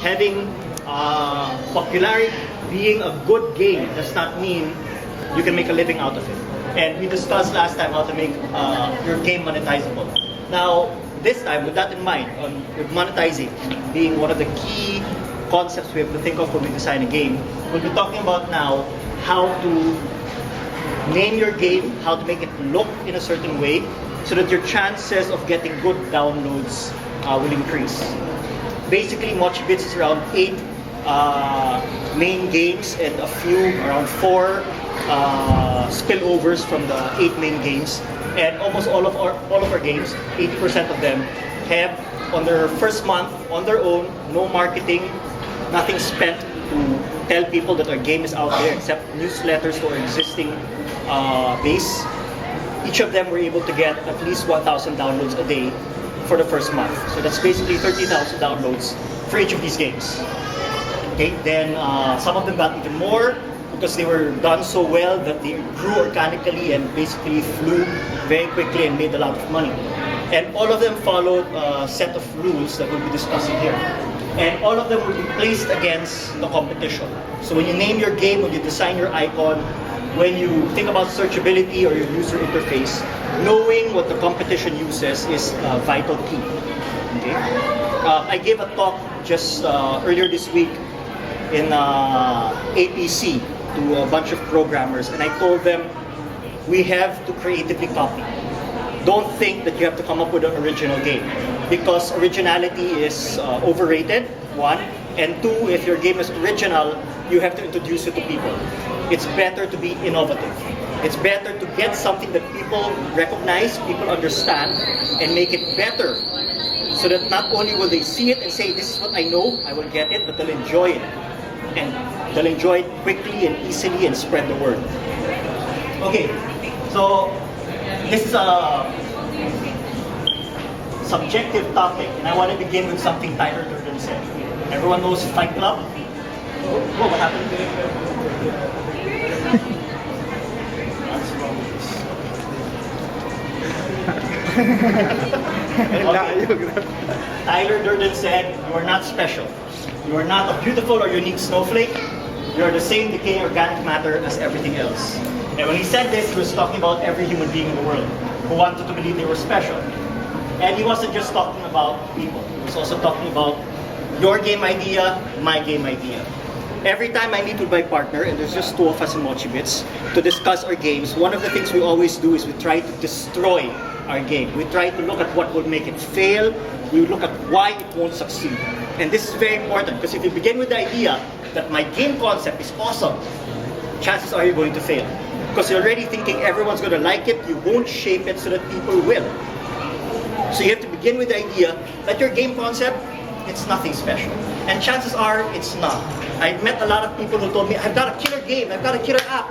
having popularity, being a good game does not mean you can make a living out of it. And we discussed last time how to make your game monetizable. Now, this time, with that in mind, with monetizing being one of the key concepts we have to think of when we design a game, we'll be talking about now how to name your game, how to make it look in a certain way, so that your chances of getting good downloads will increase. Basically, Mochibits is around 8 main games and a few, around 4 spillovers from the 8 main games. And almost all of our games, 80% of them, have on their first month, on their own, no marketing, nothing spent to tell people that our game is out there except newsletters to our existing base. Each of them were able to get at least 1,000 downloads a day for the first month. So that's basically 30,000 downloads for each of these games. Okay, then some of them got even more because they were done so well that they grew organically and basically flew very quickly and made a lot of money. And all of them followed a set of rules that we'll be discussing here. And all of them will be placed against the competition. So when you name your game, when you design your icon, when you think about searchability or your user interface, knowing what the competition uses is a vital key. Okay? I gave a talk just earlier this week in APC to a bunch of programmers, and I told them we have to creatively copy. Don't think that you have to come up with an original game, because originality is overrated, 1, and 2, if your game is original, you have to introduce it to people. It's better to be innovative. It's better to get something that people recognize, people understand, and make it better, so that not only will they see it and say, this is what I know, I will get it, but they'll enjoy it. And they'll enjoy it quickly and easily and spread the word. Okay, so this is a subjective topic, and I want to begin with something Tyler Durden said. Everyone knows Fight Club? Whoa, what happened? Okay. Tyler Durden said, you are not special. You are not a beautiful or unique snowflake. You are the same decaying organic matter as everything else. And when he said this, he was talking about every human being in the world who wanted to believe they were special. And he wasn't just talking about people. He was also talking about your game idea, my game idea. Every time I meet with my partner, and there's just 2 of us in Mochibits, to discuss our games, one of the things we always do is we try to destroy our game. We try to look at what will make it fail. We look at why it won't succeed. And this is very important, because if you begin with the idea that my game concept is awesome, chances are you're going to fail. Because you're already thinking everyone's going to like it, you won't shape it so that people will. So you have to begin with the idea that your game concept, it's nothing special. And chances are, it's not. I've met a lot of people who told me, I've got a killer game, I've got a killer app.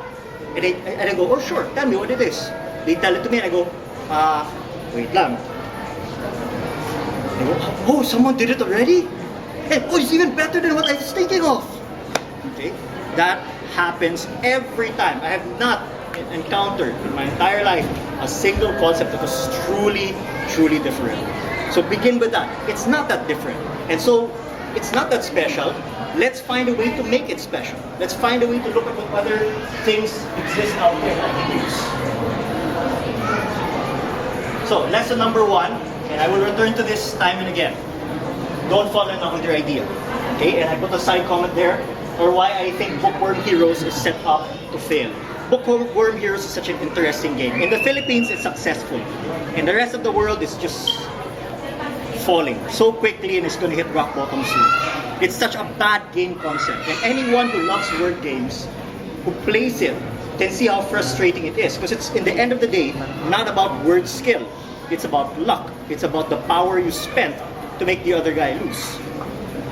And I go, oh sure, tell me what it is. They tell it to me and I go, wait lang. They go, oh, someone did it already? And oh, it's even better than what I was thinking of. Okay? That happens every time. I have not encountered in my entire life a single concept that was truly, truly different. So begin with that. It's not that different. And so, it's not that special. Let's find a way to make it special. Let's find a way to look at what other things exist out there that we use. So, lesson number 1, and I will return to this time and again. Don't fall in love with your idea. Okay, and I put a side comment there, or why I think Bookworm Heroes is set up to fail. Bookworm Heroes is such an interesting game. In the Philippines, it's successful. In the rest of the world, it's just falling so quickly and it's going to hit rock bottom soon. It's such a bad game concept. And anyone who loves word games, who plays it, can see how frustrating it is. Because it's, in the end of the day, not about word skill. It's about luck. It's about the power you spent to make the other guy lose.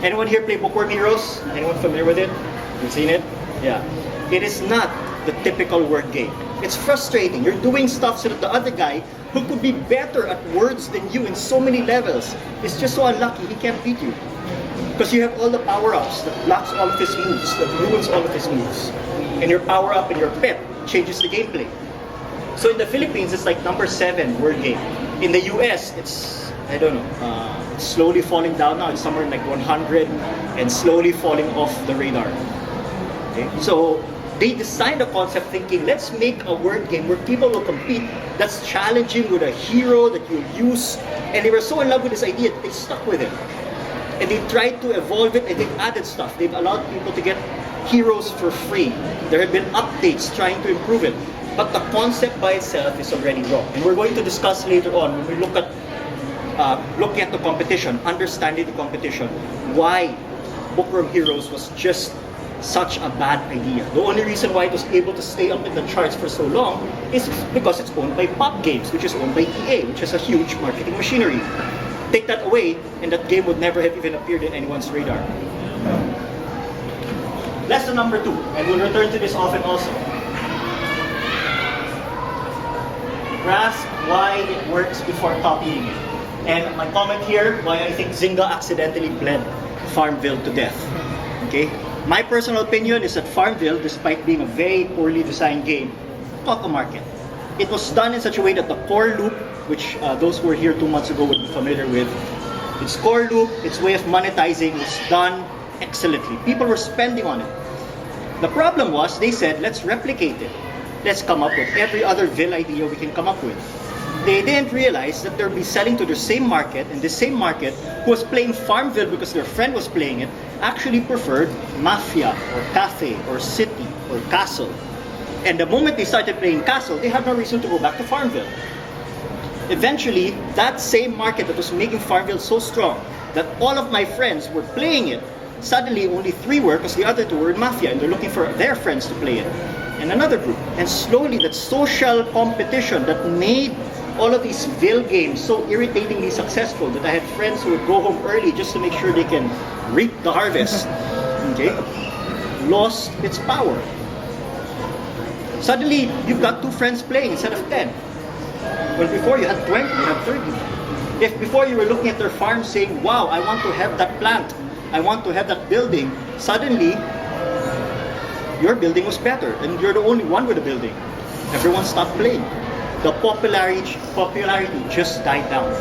Anyone here play Bookworm Heroes? Anyone familiar with it? You've seen it? Yeah. It is not the typical word game. It's frustrating. You're doing stuff so that the other guy, who could be better at words than you in so many levels, is just so unlucky he can't beat you. Because you have all the power-ups that blocks all of his moves, that ruins all of his moves. And your power-up and your pet changes the gameplay. So in the Philippines, it's like number 7 word game. In the US, it's I don't know, slowly falling down now. It's somewhere like 100 and slowly falling off the radar. Okay? So they designed a concept thinking, let's make a word game where people will compete that's challenging with a hero that you'll use. And they were so in love with this idea that they stuck with it. And they tried to evolve it and they've added stuff. They've allowed people to get heroes for free. There have been updates trying to improve it. But the concept by itself is already wrong. And we're going to discuss later on when we look at looking at the competition, understanding the competition, why Bookworm Heroes was just such a bad idea. The only reason why it was able to stay up in the charts for so long is because it's owned by Pop Games, which is owned by EA, which is a huge marketing machinery. Take that away, and that game would never have even appeared in anyone's radar. Lesson number 2, and we'll return to this often also. Grasp why it works before copying it. And my comment here, why I think Zynga accidentally bled Farmville to death. Okay? My personal opinion is that Farmville, despite being a very poorly designed game, caught the market. It was done in such a way that the core loop, which those who were here 2 months ago would be familiar with, its core loop, its way of monetizing was done excellently. People were spending on it. The problem was, they said, let's replicate it. Let's come up with every other Ville idea we can come up with. They didn't realize that they'll be selling to the same market, and the same market who was playing Farmville because their friend was playing it actually preferred Mafia or Cafe or City or Castle. And the moment they started playing Castle, they had no reason to go back to Farmville. Eventually, that same market that was making Farmville so strong that all of my friends were playing it, suddenly only 3 were because the other 2 were in Mafia and they're looking for their friends to play it. And another group. And slowly that social competition that made all of these Ville games so irritatingly successful that I had friends who would go home early just to make sure they can reap the harvest, okay, lost its power. Suddenly, you've got 2 friends playing instead of 10. Well, before you had 20, you had 30. If before you were looking at their farm saying, wow, I want to have that plant, I want to have that building, suddenly, your building was better and you're the only one with a building. Everyone stopped playing. The popularity just died down.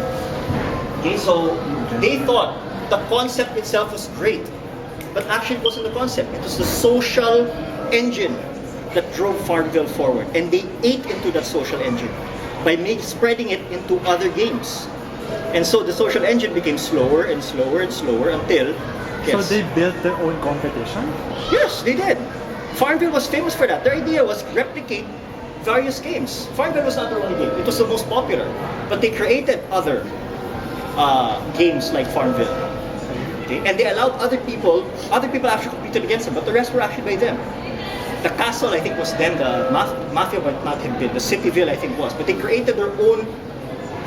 Okay, so they thought the concept itself was great, but actually it wasn't the concept. It was the social engine that drove Farmville forward, and they ate into that social engine by spreading it into other games. And so the social engine became slower and slower and slower until... Yes. So they built their own competition? Yes, they did. Farmville was famous for that. Their idea was replicate various games. Farmville was not their only game. It was the most popular. But they created other games like Farmville. Okay? And they allowed other people actually competed against them, but the rest were actually by them. The Castle, I think, was them. The Mafia might not have been. The Cityville, I think, was. But they created their own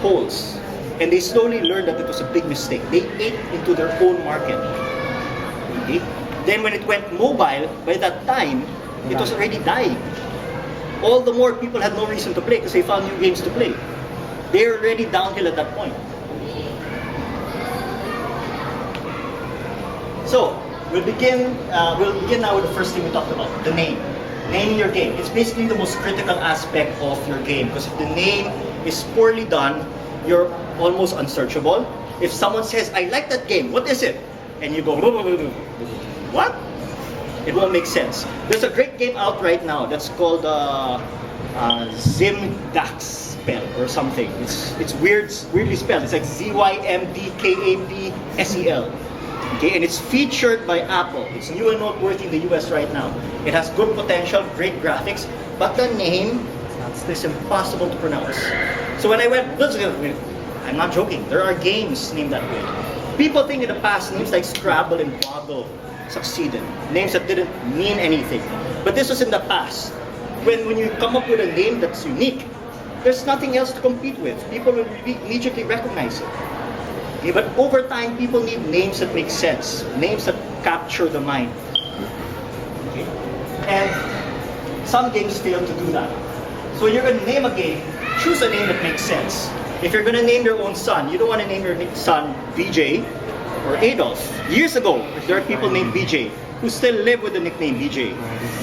holes. And they slowly learned that it was a big mistake. They ate into their own market. Okay? Then when it went mobile, by that time, it was already dying. All the more people had no reason to play because they found new games to play. They were already downhill at that point. So, we'll begin now with the first thing we talked about, the name. Naming your game. It's basically the most critical aspect of your game because if the name is poorly done, you're almost unsearchable. If someone says, I like that game, what is it? And you go, what? It won't make sense. There's a great game out right now that's called Zymdax spell or something. It's weirdly spelled. It's like Zymdkapsel. Okay, and it's featured by Apple. It's new and noteworthy in the US right now. It has good potential, great graphics, but the name is impossible to pronounce. So when I went, I'm not joking, there are games named that way. People think in the past names like Scrabble and Boggle succeeded. Names that didn't mean anything. But this was in the past. When you come up with a name that's unique, there's nothing else to compete with. People will immediately recognize it. Okay, but over time, people need names that make sense. Names that capture the mind. Okay? And some games fail to do that. So when you're going to name a game, choose a name that makes sense. If you're going to name your own son, you don't want to name your son BJ or Adolf. Years ago, there are people named BJ who still live with the nickname BJ.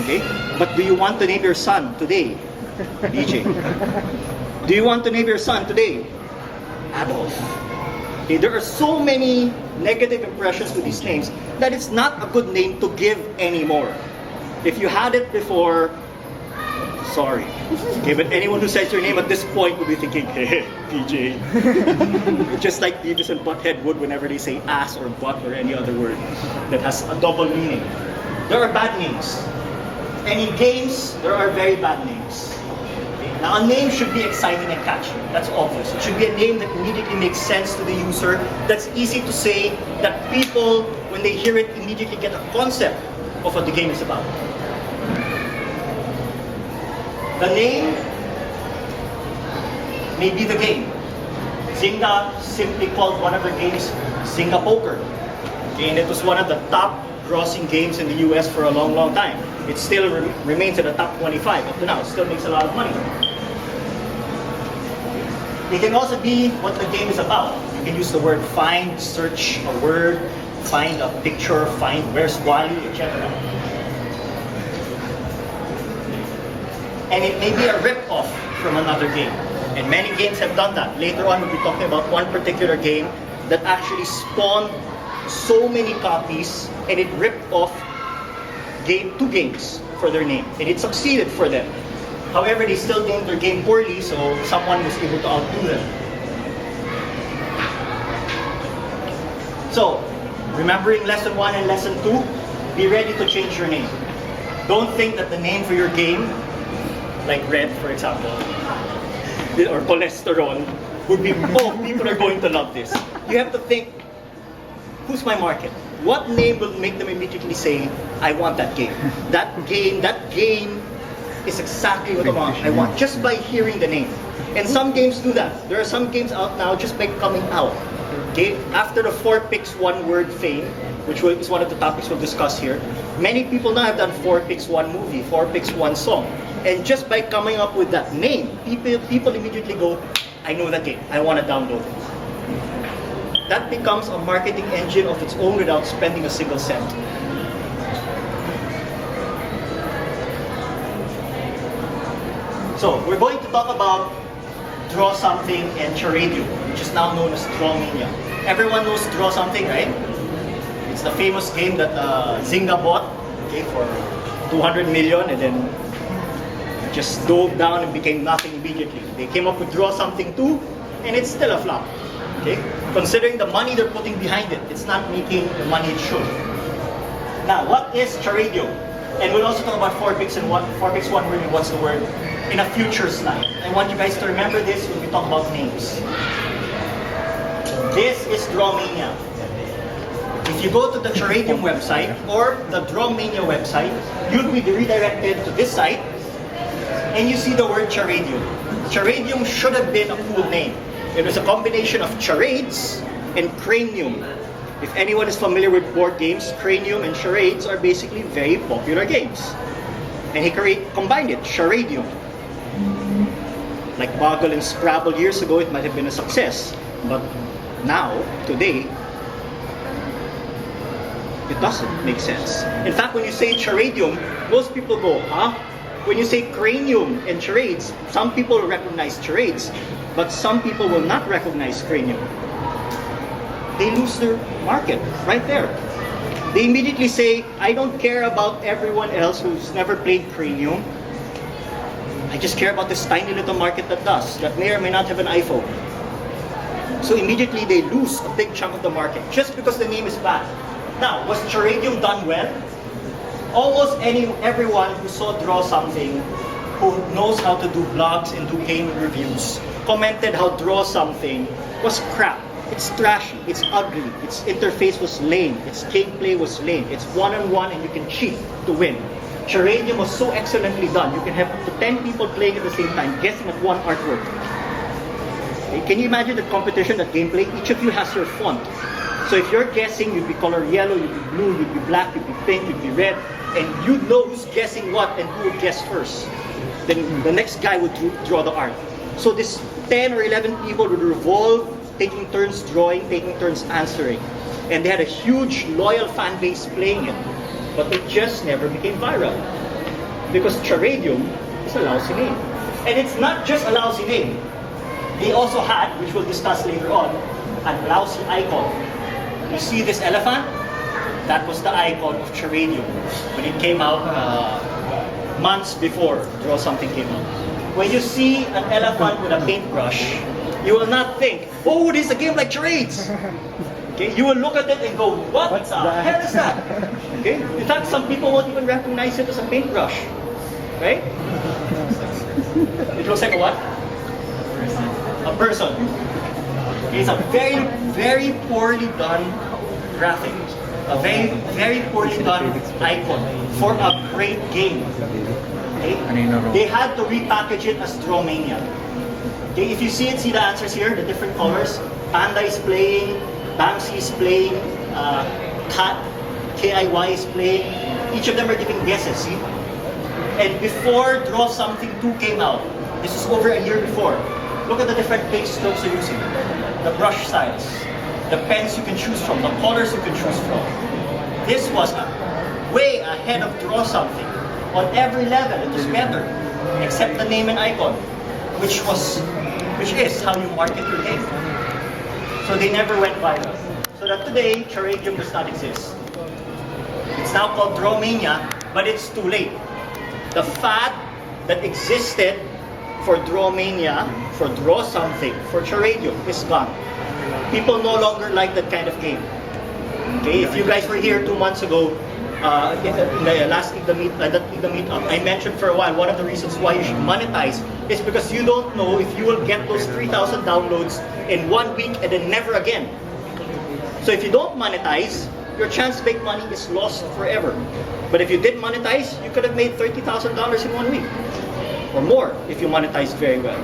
Okay? But do you want to name your son today? BJ. Do you want to name your son today? Adolf. Okay, there are so many negative impressions with these names that it's not a good name to give anymore. If you had it before, sorry. Okay, but anyone who says your name at this point will be thinking, hey, PJ. Just like Beavis and Butthead would whenever they say ass or butt or any other word that has a double meaning. There are bad names. And in games, there are very bad names. Okay? Now, a name should be exciting and catchy. That's obvious. It should be a name that immediately makes sense to the user, that's easy to say, that people, when they hear it, immediately get a concept of what the game is about. The name may be the game. Zynga simply called one of their games Zynga Poker. Okay, and it was one of the top grossing games in the US for a long, long time. It still remains in the top 25 up to now. It still makes a lot of money. It can also be what the game is about. You can use the word find, search a word, find a picture, find where's Wally, etc. And it may be a rip-off from another game. And many games have done that. Later on, we'll be talking about one particular game that actually spawned so many copies, and it ripped off two games for their name. And it succeeded for them. However, they still named their game poorly, so someone was able to outdo them. So, remembering lesson 1 and lesson 2, be ready to change your name. Don't think that the name for your game, like red, for example, or cholesterol, would be, oh, people are going to love this. You have to think, who's my market? What name will make them immediately say, I want that game? That game is exactly what I want, just by hearing the name. And some games do that. There are some games out now just by coming out. Okay? After the 4 picks 1 word fame, which is one of the topics we'll discuss here, many people now have done 4 picks 1 movie, 4 picks 1 song. And just by coming up with that name, people immediately go, I know that game, I want to download it. That becomes a marketing engine of its own without spending a single cent. So, we're going to talk about Draw Something and Charadium, which is now known as Drawmania. Everyone knows Draw Something, right? It's the famous game that Zynga bought, okay, for 200 million and then just dove down and became nothing immediately. They came up with Draw Something too, and it's still a flop. Okay? Considering the money they're putting behind it, it's not making the money it should. Now, what is Charadium? And we'll also talk about 4 picks 1 word and what's the word in a future slide. I want you guys to remember this when we talk about names. This is Drawmania. If you go to the Charadium website or the Drawmania website, you'll be redirected to this site and you see the word Charadium. Charadium should have been a cool name. It was a combination of charades and cranium. If anyone is familiar with board games, cranium and charades are basically very popular games. And he combined it, Charadium. Like Boggle and Scrabble years ago, it might have been a success. But now, today, it doesn't make sense. In fact, when you say Charadium, most people go, huh? When you say cranium and charades, some people recognize charades, but some people will not recognize cranium. They lose their market right there. They immediately say, I don't care about everyone else who's never played cranium. I just care about this tiny little market that does, that may or may not have an iPhone. So immediately they lose a big chunk of the market just because the name is bad. Now, was Charadium done well? Almost everyone who saw Draw Something, who knows how to do blogs and do game reviews, commented how Draw Something was crap. It's trashy, it's ugly, its interface was lame, its gameplay was lame, it's one-on-one and you can cheat to win. Charadium was so excellently done, you can have up to 10 people playing at the same time, guessing at one artwork. Okay, can you imagine the competition, that gameplay? Each of you has your font. So if you're guessing, you'd be color yellow, you'd be blue, you'd be black, you'd be pink, you'd be red, and you'd know who's guessing what and who would guess first. Then the next guy would draw the art. So this 10 or 11 people would revolve, taking turns drawing, taking turns answering. And they had a huge loyal fan base playing it. But it just never became viral. Because Charadium is a lousy name. And it's not just a lousy name. They also had, which we'll discuss later on, a lousy icon. You see this elephant? That was the icon of Charadium when it came out months before Draw Something came out. When you see an elephant with a paintbrush, you will not think, oh, this is a game like charades. Okay, you will look at it and go, what the hell is that? Okay, in fact, some people won't even recognize it as a paintbrush, right? It looks like a what? A person. Okay, it's a very, very poorly done graphic. A very, very poorly done icon for a great game. Okay? They had to repackage it as Drawmania. Okay, if you see it, see the answers here, the different colors. Panda is playing, Banksy is playing, Cat, KIY is playing. Each of them are giving guesses, see? And before Draw Something 2 came out, this was over a year before, look at the different paint strokes you're using. The brush styles, the pens you can choose from, the colors you can choose from. This was way ahead of Draw Something. On every level, it was better, except the name and icon, which is how you market your game. So they never went viral. So that today, Charadium does not exist. It's now called Drawmania, but it's too late. The fad that existed for Drawmania, for Draw Something, for Charadium is gone. People no longer like that kind of game. Okay, if you guys were here 2 months ago, in the last Eat the Meetup, I mentioned for a while one of the reasons why you should monetize is because you don't know if you will get those 3,000 downloads in 1 week and then never again. So if you don't monetize, your chance to make money is lost forever. But if you did monetize, you could have made $30,000 in 1 week or more if you monetize very well.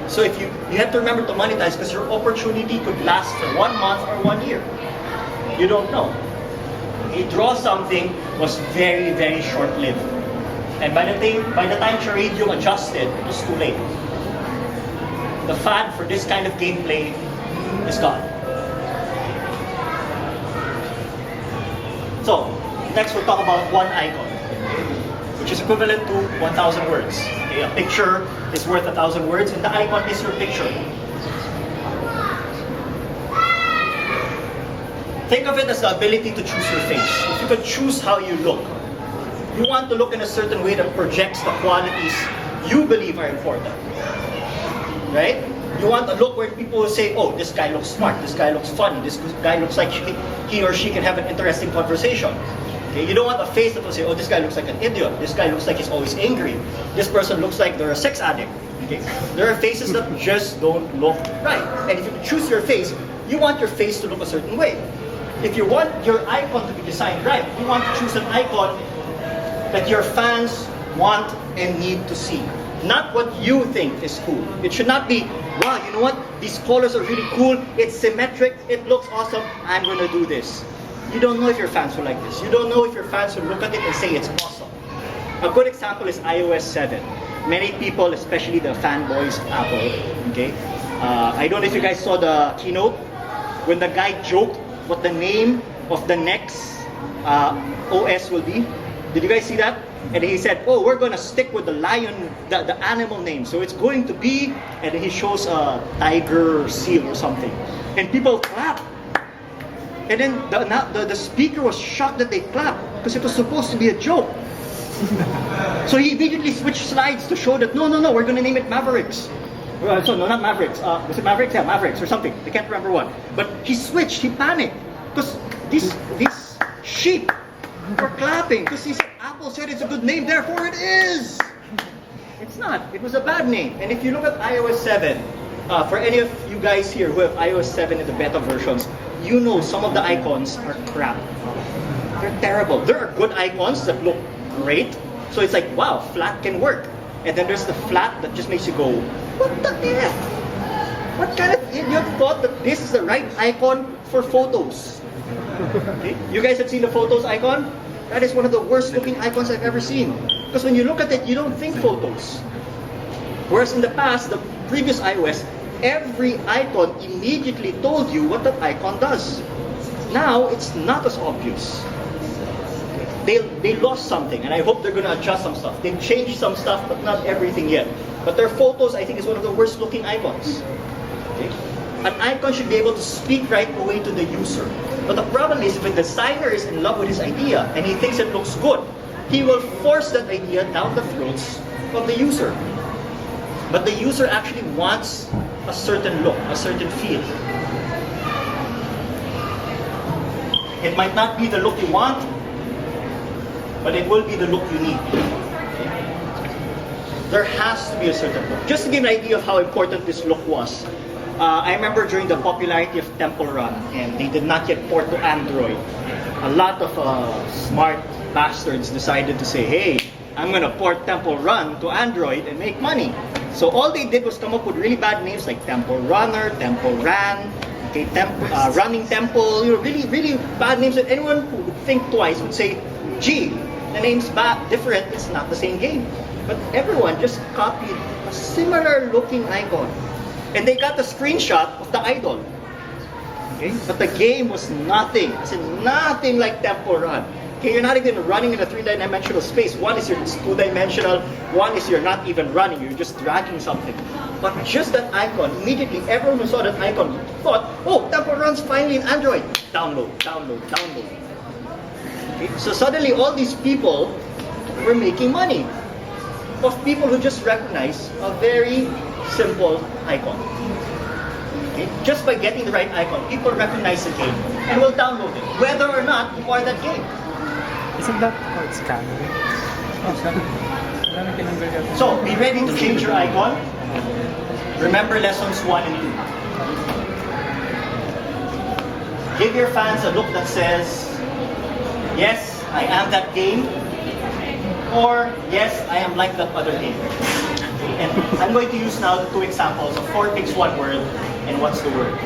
So if you have to remember to monetize because your opportunity could last for 1 month or 1 year. You don't know. A Draw Something was very, very short-lived. And by the time Charadium adjusted, it was too late. The fad for this kind of gameplay is gone. So, next we'll talk about one icon, which is equivalent to 1,000 words. Okay, a picture is worth 1,000 words, and the icon is your picture. Think of it as the ability to choose your face. If you can choose how you look, you want to look in a certain way that projects the qualities you believe are important. Right? You want to look where people will say, oh, this guy looks smart, this guy looks funny, this guy looks like he or she can have an interesting conversation. Okay? You don't want a face that will say, oh, this guy looks like an idiot, this guy looks like he's always angry, this person looks like they're a sex addict. Okay? There are faces that just don't look right. And if you choose your face, you want your face to look a certain way. If you want your icon to be designed right, you want to choose an icon that your fans want and need to see. Not what you think is cool. It should not be, wow, you know what? These colors are really cool. It's symmetric. It looks awesome. I'm going to do this. You don't know if your fans will like this. You don't know if your fans will look at it and say it's awesome. A good example is iOS 7. Many people, especially the fanboys of Apple, okay? I don't know if you guys saw the keynote when the guy joked what the name of the next OS will be. Did you guys see that? And he said, oh, we're going to stick with the lion, the animal name. So it's going to be, and he shows a tiger or seal or something. And people clap. And then the speaker was shocked that they clapped because it was supposed to be a joke. So he immediately switched slides to show that, no, we're going to name it Mavericks. So no, not Mavericks. Was it Mavericks? Yeah, Mavericks or something. I can't remember what. But he switched. He panicked because these sheep were clapping because he said Apple said it's a good name, therefore it is. It's not. It was a bad name. And if you look at iOS 7, for any of you guys here who have iOS 7 in the beta versions, you know some of the icons are crap. They're terrible. There are good icons that look great. So it's like, wow, flat can work. And then there's the flat that just makes you go, what the F? What kind of idiot thought that this is the right icon for photos? Okay? You guys have seen the photos icon? That is one of the worst looking icons I've ever seen. Because when you look at it, you don't think photos. Whereas in the past, the previous iOS, every icon immediately told you what that icon does. Now, it's not as obvious. They lost something, and I hope they're going to adjust some stuff. They've changed some stuff, but not everything yet. But their photos, I think, is one of the worst looking icons. Okay? An icon should be able to speak right away to the user. But the problem is, if the designer is in love with his idea and he thinks it looks good, he will force that idea down the throats of the user. But the user actually wants a certain look, a certain feel. It might not be the look you want, but it will be the look you need. There has to be a certain look. Just to give an idea of how important this look was, I remember during the popularity of Temple Run, and they did not yet port to Android, a lot of smart bastards decided to say, hey, I'm going to port Temple Run to Android and make money. So all they did was come up with really bad names like Temple Runner, Temple Ran, okay, Running Temple, really, really bad names that anyone who would think twice would say, gee, the name's different, it's not the same game. But everyone just copied a similar looking icon. And they got the screenshot of the idol. Okay? But the game was nothing. I said, nothing like Temple Run. Okay, you're not even running in a three-dimensional space. One is you're two-dimensional, one is you're not even running, you're just dragging something. But just that icon, immediately everyone who saw that icon thought, oh, Temple Run's finally in Android. Download, download, download. Okay? So suddenly all these people were making money of people who just recognize a very simple icon. Okay? Just by getting the right icon, people recognize the game and will download it, whether or not you are that game. Isn't that how it's scanned? So, be ready to change your icon. Remember lessons 1 and 2. Give your fans a look that says, yes, I am that game, or yes, I am like that other game. And I'm going to use now 2 examples of 4 picks 1 word and what's the word.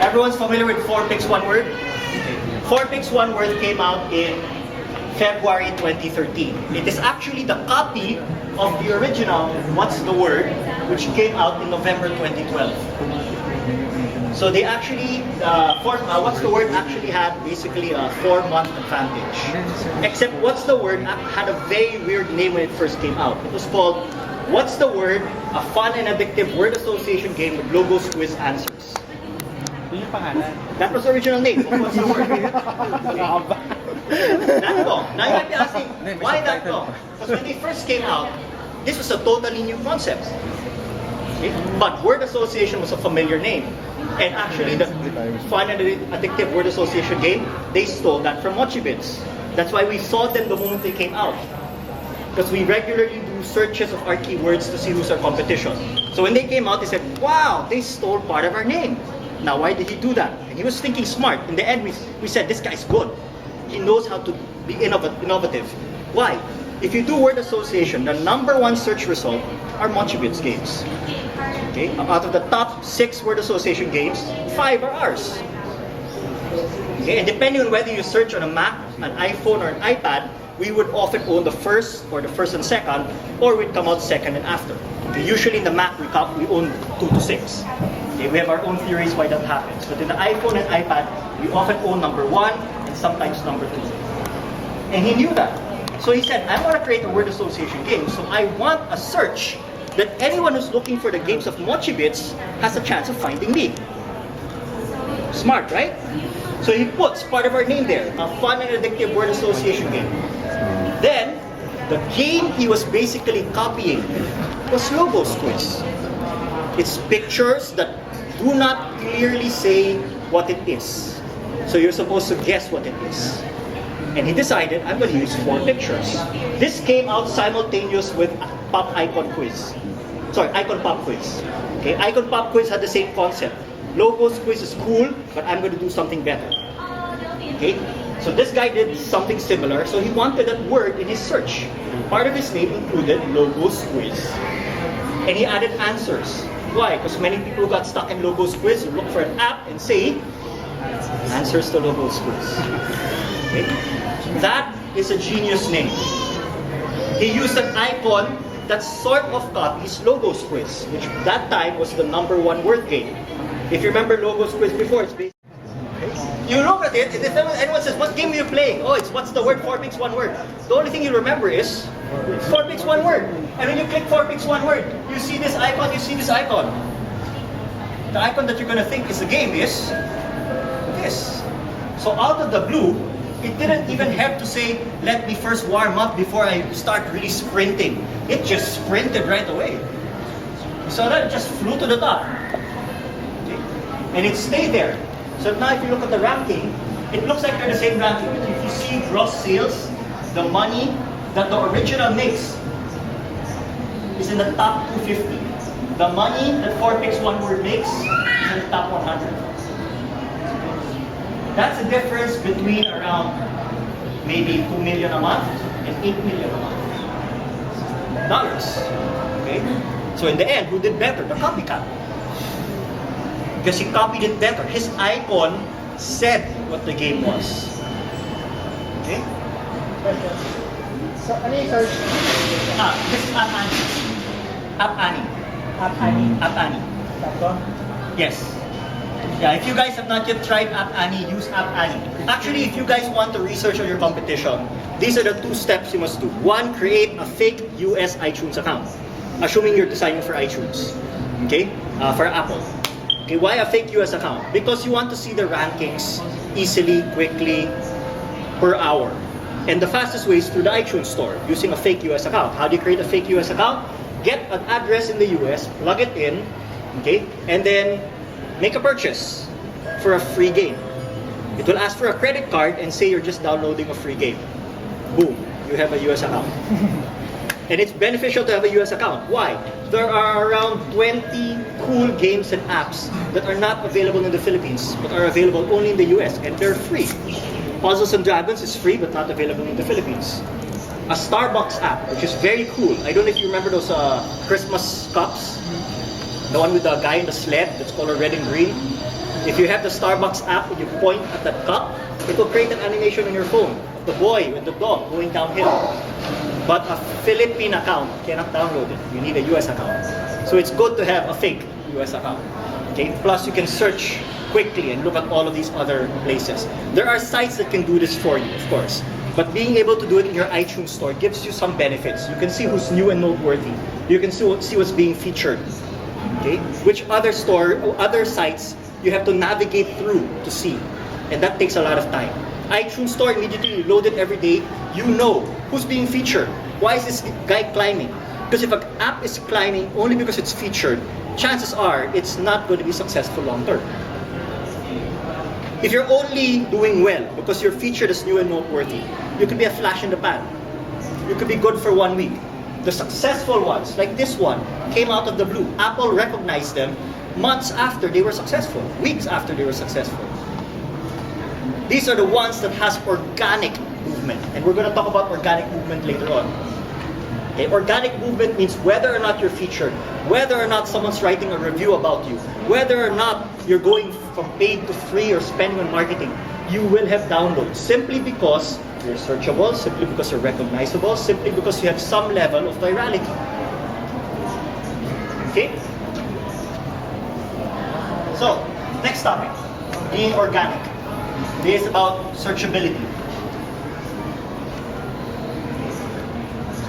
Everyone's familiar with 4 picks 1 word? 4 picks 1 word came out in February 2013. It is actually the copy of the original What's the Word, which came out in November 2012. So they actually, What's the Word actually had basically a 4-month advantage. Except What's the Word had a very weird name when it first came out. It was called What's the Word? A fun and addictive word association game with logos, quiz, answers. That was the original name of What's the Word. That long. Now you might be asking, why that long? Because when they first came out, this was a totally new concept. Okay? But word association was a familiar name. And actually, the fun and addictive word association game, they stole that from Mochibits. That's why we saw them the moment they came out. Because we regularly do searches of our keywords to see who's our competition. So when they came out, they said, wow, they stole part of our name. Now, why did he do that? And he was thinking smart. In the end, we said, this guy's good. He knows how to be innovative. Why? If you do word association, the #1 search result are Mochibits games. Okay? Out of the top 6 word association games, 5 are ours. Okay? And depending on whether you search on a Mac, an iPhone, or an iPad, we would often own the first and second, or we'd come out second and after. Okay? Usually in the Mac, we own 2 to 6. Okay? We have our own theories why that happens. But in the iPhone and iPad, we often own #1 and sometimes #2. And he knew that. So he said, I want to create a word association game, so I want a search that anyone who's looking for the games of Mochibits has a chance of finding me. Smart, right? So he puts part of our name there, a fun and addictive word association game. Then, the game he was basically copying was Logos Quiz. It's pictures that do not clearly say what it is. So you're supposed to guess what it is. And he decided, I'm going to use 4 pictures. This came out simultaneous with Pop Icon Quiz. Sorry, Icon Pop Quiz. Okay, Icon Pop Quiz had the same concept. Logos Quiz is cool, but I'm going to do something better. Okay, so this guy did something similar, so he wanted that word in his search. Part of his name included Logos Quiz. And he added answers. Why? Because many people got stuck in Logos Quiz, look for an app and say, answers to Logos Quiz. Okay? That is a genius name. He used an icon that sort of copies Logos Quiz, which that time was the #1 word game. If you remember Logos Quiz before, it's basically, okay? You look at it, and if anyone says, what game are you playing? Oh, it's what's the word? 4 picks, one word. The only thing you remember is 4 picks, one word. And when you click 4 picks, one word, you see this icon, you see this icon. The icon that you're going to think is the game is this. So out of the blue, it didn't even have to say, let me first warm up before I start really sprinting. It just sprinted right away. So that just flew to the top. Okay? And it stayed there. So now if you look at the ranking, it looks like they're the same ranking. If you see gross sales, the money that the original makes is in the top 250. The money that 4 picks one word makes is in the top 100. That's the difference between around maybe 2 million a month and 8 million a month. Dollars. Okay? So in the end, who did better? The copycat. Because he copied it better. His icon said what the game was. Okay? So, ano yung search? This is App Annie. App Annie. App Annie. App Annie. Tapos? Yes. Yeah, if you guys have not yet tried App Annie, use App Annie. Actually, if you guys want to research on your competition, these are the 2 steps you must do. 1, create a fake US iTunes account, assuming you're designing for iTunes. Okay? For Apple. Okay, why a fake US account? Because you want to see the rankings easily, quickly, per hour. And the fastest way is through the iTunes store, using a fake US account. How do you create a fake US account? Get an address in the US, plug it in, okay, and then make a purchase for a free game. It will ask for a credit card and say you're just downloading a free game. Boom, you have a US account. And it's beneficial to have a US account. Why? There are around 20 cool games and apps that are not available in the Philippines, but are available only in the US, and they're free. Puzzles and Dragons is free, but not available in the Philippines. A Starbucks app, which is very cool. I don't know if you remember those Christmas cups. The one with the guy in the sled that's called red and green. If you have the Starbucks app, when you point at that cup, it will create an animation on your phone of the boy with the dog going downhill. But a Philippine account cannot download it. You need a US account. So it's good to have a fake US account. Okay? Plus you can search quickly and look at all of these other places. There are sites that can do this for you, of course. But being able to do it in your iTunes store gives you some benefits. You can see who's new and noteworthy. You can see what's being featured. Okay? Which other sites you have to navigate through to see. And that takes a lot of time. iTunes store, immediately you load it every day, you know who's being featured. Why is this guy climbing? Because if an app is climbing only because it's featured, chances are it's not going to be successful long term. If you're only doing well because you're featured as new and noteworthy, you could be a flash in the pan. You could be good for 1 week. The successful ones, like this one, came out of the blue. Apple recognized them months after they were successful, weeks after they were successful. These are the ones that has organic movement. And we're going to talk about organic movement later on. Okay, organic movement means whether or not you're featured, whether or not someone's writing a review about you, whether or not you're going from paid to free or spending on marketing, you will have downloads simply because you're searchable, simply because you're recognizable, simply because you have some level of virality. Okay? So, next topic, being organic. This is about searchability.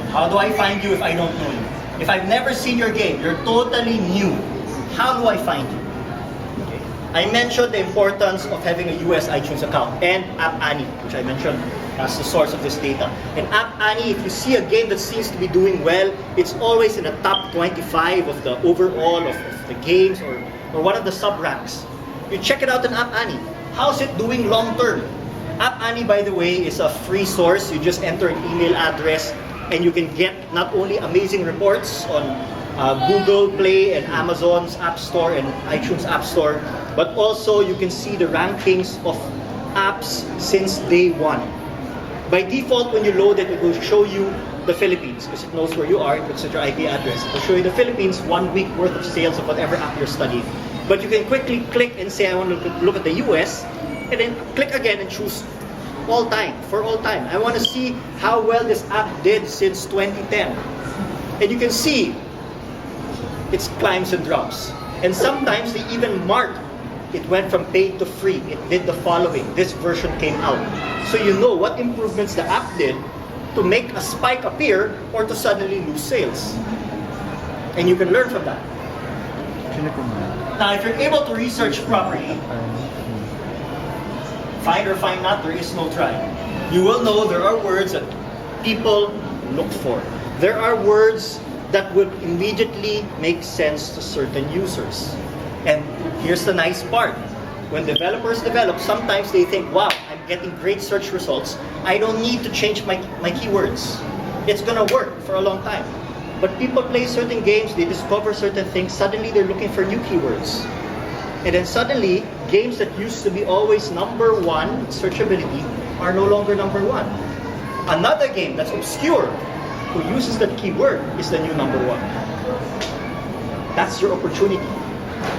How do I find you if I don't know you? If I've never seen your game, you're totally new, how do I find you? Okay. I mentioned the importance of having a US iTunes account and App Annie, which I mentioned as the source of this data. And App Annie, if you see a game that seems to be doing well, it's always in the top 25 of the overall of the games or one of the sub-ranks. You check it out in App Annie. How's it doing long term? App Annie, by the way, is a free source. You just enter an email address and you can get not only amazing reports on Google Play and Amazon's App Store and iTunes App Store, but also you can see the rankings of apps since day one. By default, when you load it, it will show you the Philippines because it knows where you are. It looks at your IP address. It will show you the Philippines 1 week worth of sales of whatever app you're studying. But you can quickly click and say, I want to look at the US, and then click again and choose all time, for all time. I want to see how well this app did since 2010. And you can see its climbs and drops. And sometimes they even mark it went from paid to free. It did the following. This version came out. So you know what improvements the app did to make a spike appear or to suddenly lose sales. And you can learn from that. Now, if you're able to research properly, find or find not, there is no try. You will know there are words that people look for. There are words that would immediately make sense to certain users. And here's the nice part. When developers develop, sometimes they think, wow, I'm getting great search results. I don't need to change my keywords. It's gonna work for a long time. But people play certain games, they discover certain things, suddenly they're looking for new keywords. And then suddenly, games that used to be always number one, searchability, are no longer number one. Another game that's obscure, who uses that keyword, is the new number one. That's your opportunity.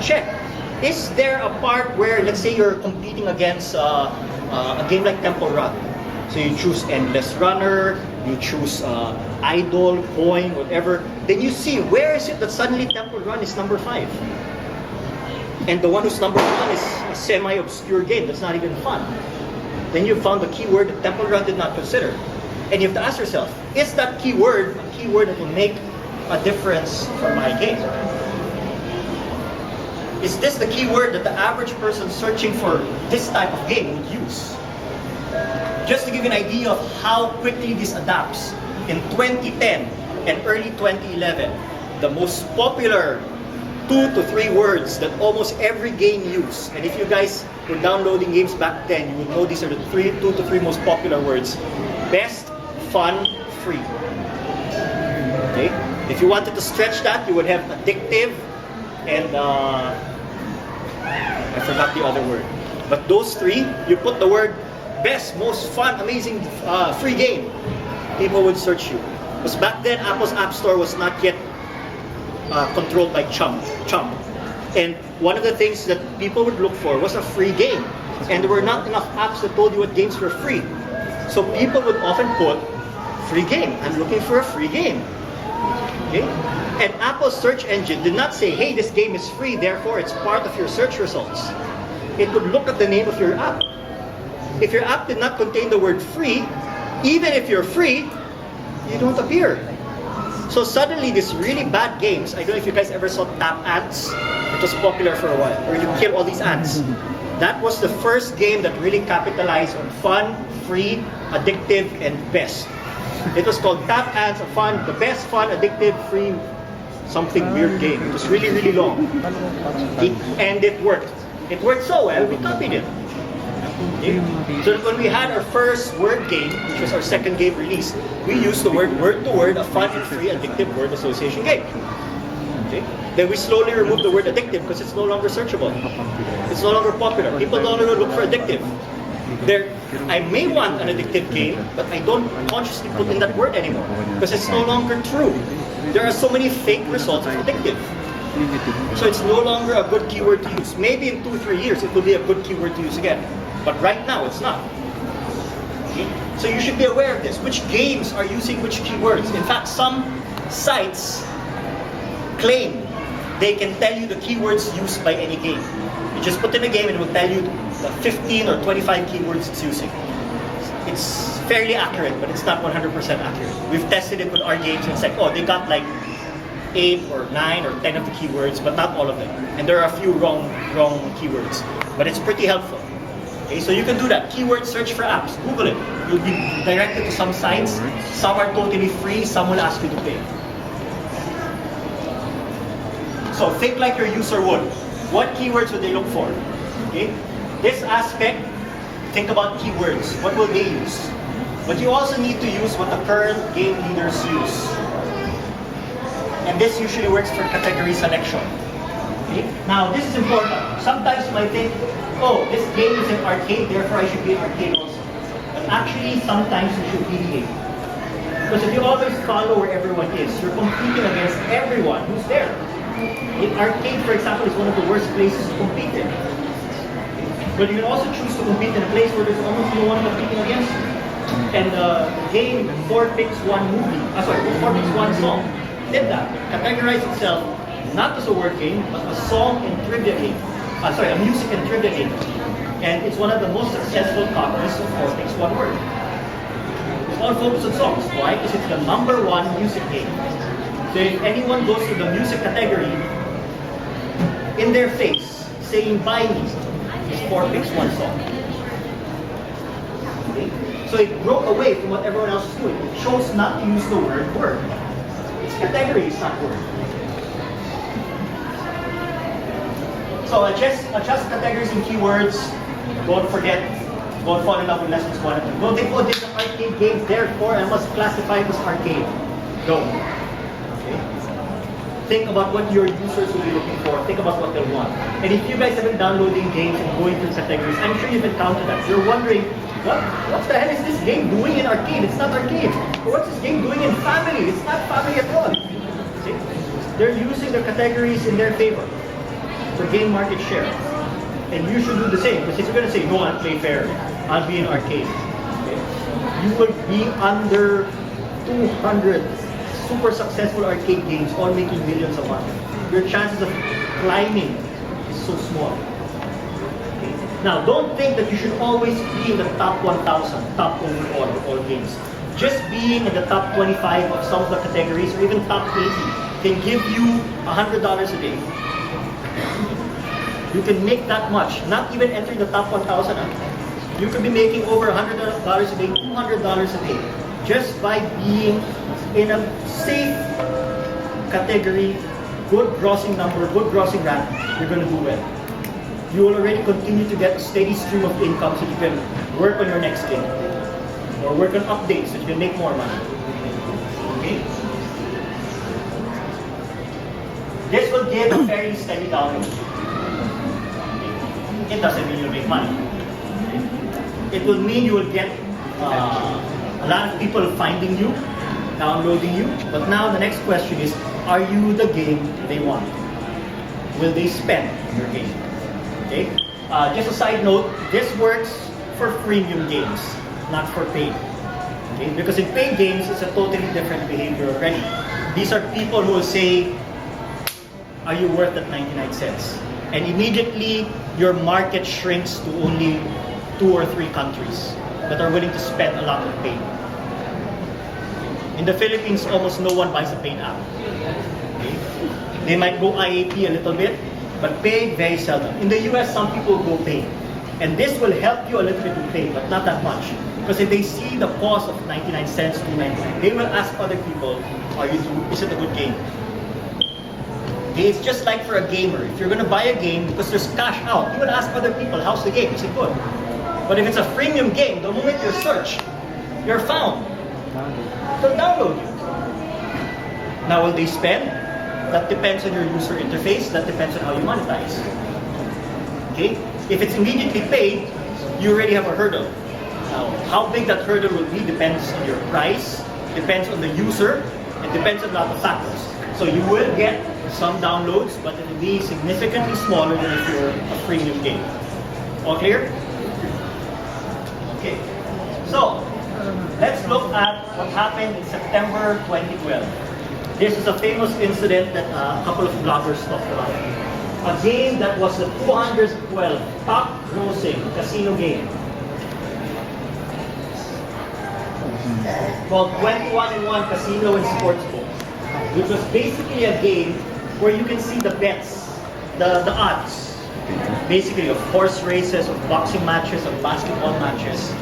Check. Is there a part where, let's say you're competing against a game like Temple Run. So you choose Endless Runner, you choose Idol, Coin, whatever. Then you see, where is it that suddenly Temple Run is number 5? And the one who's number 1 is a semi-obscure game that's not even fun. Then you found the keyword that Temple Run did not consider. And you have to ask yourself, is that keyword a keyword that will make a difference for my game? Is this the keyword that the average person searching for this type of game would use? Just to give you an idea of how quickly this adapts, in 2010 and early 2011, the most popular 2 to 3 words that almost every game used, and if you guys were downloading games back then, you would know these are the 2 to 3 most popular words. Best, fun, free. Okay? If you wanted to stretch that, you would have addictive and I forgot the other word. But those 3, you put the word best, most fun, amazing, free game, people would search you. Because back then, Apple's App Store was not yet controlled by Chump. And one of the things that people would look for was a free game. And there were not enough apps that told you what games were free. So people would often put free game. I'm looking for a free game. Okay? And Apple's search engine did not say, hey, this game is free, therefore it's part of your search results. It would look at the name of your app. If your app did not contain the word free, even if you're free, you don't appear. So suddenly these really bad games, I don't know if you guys ever saw Tap Ants. It was popular for a while, where you kill all these ants. That was the first game that really capitalized on fun, free, addictive, and best. It was called Tap Ants, the best fun, addictive, free, something weird game. It was really, really long. And it worked. It worked so well, we copied it. Okay? So when we had our first word game, which was our second game release, we used the word to word, a fun and free addictive word association game. Okay? Then we slowly removed the word addictive because it's no longer searchable. It's no longer popular. People no longer look for addictive. I may want an addictive game, but I don't consciously put in that word anymore because it's no longer true. There are so many fake results of addictive. So it's no longer a good keyword to use. Maybe in 2-3 years it will be a good keyword to use again. But right now it's not. Okay? So you should be aware of this. Which games are using which keywords? In fact, some sites claim they can tell you the keywords used by any game. You just put in a game and it will tell you the 15 or 25 keywords it's using. It's fairly accurate, but it's not 100% accurate. We've tested it with our games and it's like, oh, they got like 8 or 9 or 10 of the keywords, but not all of them. And there are a few wrong keywords. But it's pretty helpful. Okay, so you can do that. Keyword search for apps. Google it. You'll be directed to some sites. Some are totally free. Some will ask you to pay. So think like your user would. What keywords would they look for? Okay? This aspect, think about keywords. What will they use? But you also need to use what the current game leaders use. And this usually works for category selection. Okay? Now, this is important. Sometimes you might think, oh, this game is an arcade, therefore I should be an arcade also. But actually, sometimes you should deviate. Because if you always follow where everyone is, you're competing against everyone who's there. In arcade, for example, is one of the worst places to compete in. But you can also choose to compete in a place where there's almost no one competing against you. And the game 4 Picks 1 movie, 4 Picks 1 song, did that. It categorized itself not as a word game, but a song and trivia game. a music and trivia game. And it's one of the most successful copies of 4 Picks One Word. It's all focused on songs. Why? Because it's the #1 music game. So if anyone goes to the music category, in their face, saying buy me, is 4 Picks One song. Okay? So it broke away from what everyone else is doing. It chose not to use the word word. It's category, it's not word. So adjust categories and keywords. Don't forget, don't fall in love with lessons 1 and 2. Don't think, oh, this is an arcade game, therefore I must classify it as arcade. Don't. Okay? Think about what your users will be looking for. Think about what they'll want. And if you guys have been downloading games and going through categories, I'm sure you've encountered that. You're wondering, what the hell is this game doing in arcade? It's not arcade. Or what's this game doing in family? It's not family at all. See? They're using the categories in their favor to gain market share. And you should do the same. Because if you're going to say, no, I'll play fair, I'll be in arcade. Okay? You will be under 200 super successful arcade games, all making millions a month. Your chances of climbing is so small. Okay? Now, don't think that you should always be in the top 1,000, top overall of all games. Just being in the top 25 of some of the categories, or even top 80, can give you $100 a day. You can make that much, not even entering the top 1,000. You could be making over $100 a day, $200 a day, just by being in a safe category, good grossing number, good grossing rank. You're going to do well. You will already continue to get a steady stream of income so you can work on your next game, or work on updates so you can make more money. Okay? This will give a fairly steady download. It doesn't mean you'll make money. It will mean you will get a lot of people finding you, downloading you. But now the next question is, are you the game they want? Will they spend your game? Okay. Just a side note, this works for freemium games, not for paid. Okay. Because in paid games, it's a totally different behavior already. These are people who will say, are you worth that 99 cents? And immediately, your market shrinks to only 2 or 3 countries that are willing to spend a lot on paid. In the Philippines, almost no one buys a paid app. Okay? They might go IAP a little bit, but paid very seldom. In the US, some people go paid. And this will help you a little bit with paid, but not that much. Because if they see the cost of 99 cents, $2.99, they will ask other people, is it a good game? Okay, it's just like for a gamer. If you're going to buy a game because there's cash out, you will ask other people, how's the game? Is it good? But if it's a freemium game, the moment you search, you're found. They'll download you. Now, will they spend? That depends on your user interface. That depends on how you monetize. Okay? If it's immediately paid, you already have a hurdle. Now, how big that hurdle will be depends on your price, depends on the user, it depends on a lot of factors. So you will get some downloads, but it will be significantly smaller than if you're a freemium game. All clear? Okay. So, let's look at what happened in September 2012. This is a famous incident that a couple of bloggers talked about. A game that was the 212 top grossing casino game, called 21-in-1 Casino and Sportsbook, which was basically a game where you can see the bets, the odds, basically of horse races, of boxing matches, of basketball matches.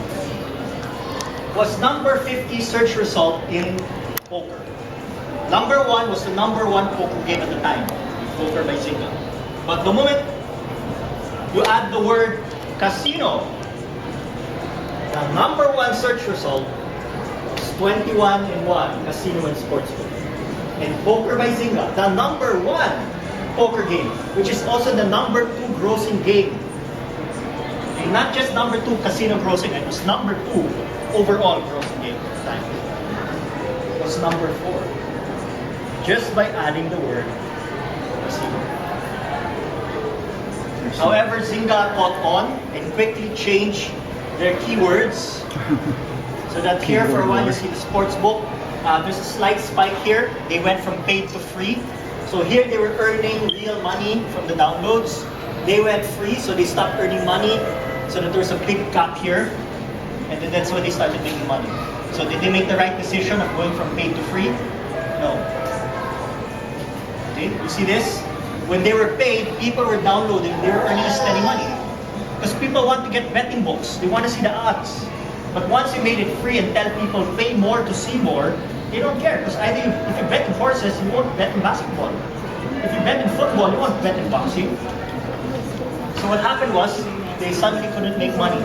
Was number 50 search result in poker. Number 1 was the number 1 poker game at the time, Poker by Zynga. But the moment you add the word casino, the number 1 search result was 21-in-1 Casino and Sportsbook. And Poker by Zynga, the number 1 poker game, which is also the number 2 grossing game. And not just number 2 casino grossing, it was number 2 overall grossing game at the time. It was number 4. Just by adding the word casino. However, Zynga caught on and quickly changed their keywords. So that here for a while you see the sports book. There's a slight spike here. They went from paid to free. So here they were earning real money from the downloads. they went free, so they stopped earning money, so that there was a big gap here, and then that's when they started making money. So did they make the right decision of going from paid to free? No. Okay, you see this? When they were paid, people were downloading, they were earning steady money. Because people want to get betting books, they want to see the odds. But once you made it free and tell people pay more to see more, they don't care. Because either if you bet in horses, you won't bet in basketball. If you bet in football, you won't bet in boxing. So what happened was, they suddenly couldn't make money.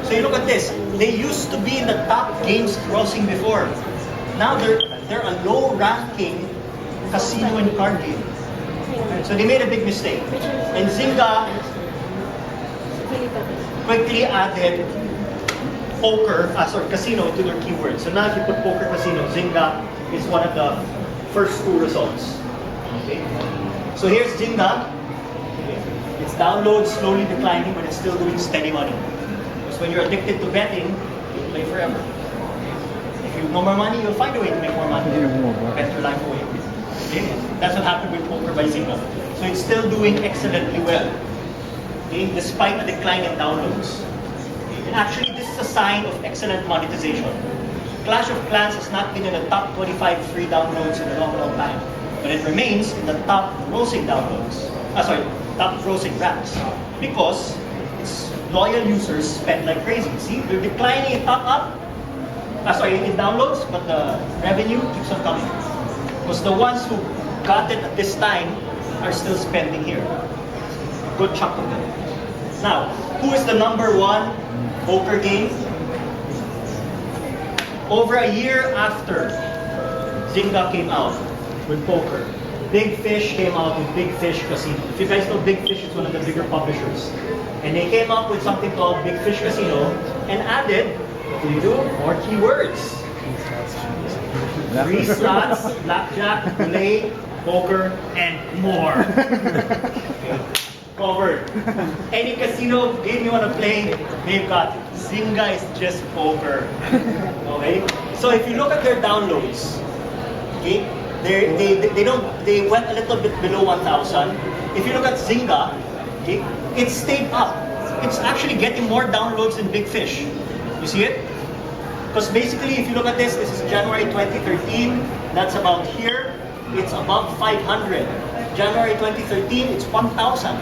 So you look at this, they used to be in the top games grossing before. Now they're a low-ranking casino and card game. So they made a big mistake. And Zynga quickly added casino into their keywords. So now if you put poker casino, Zynga is one of the first two results. Okay. So here's Zynga. Its download slowly declining, but it's still doing steady money. Because when you're addicted to betting, you play forever. If you have no more money, you'll find a way to make more money. Bet your life away. Okay? That's what happened with Poker by Zynga. So it's still doing excellently well, okay? Despite a decline in downloads. Okay? And actually, this is a sign of excellent monetization. Clash of Clans has not been in the top 25 free downloads in a long, long time. But it remains in the top grossing downloads. Top grossing ranks. Because its loyal users spend like crazy. See, they're declining in in downloads, but the revenue keeps on coming. Because the ones who got it at this time are still spending here. Good chunk of them. Now, who is the #1 poker game? Over a year after Zynga came out with poker, Big Fish came out with Big Fish Casino. If you guys know Big Fish, it's one of the bigger publishers. And they came up with something called Big Fish Casino and added, what do you do? More keywords. Free slots, blackjack, roulette, poker, and more. Okay. Covered. Any casino game you want to play, they've got it. Zynga is just poker. Okay? So if you look at their downloads, okay, they went a little bit below 1,000. If you look at Zynga, okay, it stayed up. It's actually getting more downloads than Big Fish. You see it? Because basically, if you look at this is January 2013. That's about here. It's above 500. January 2013, it's 1,000.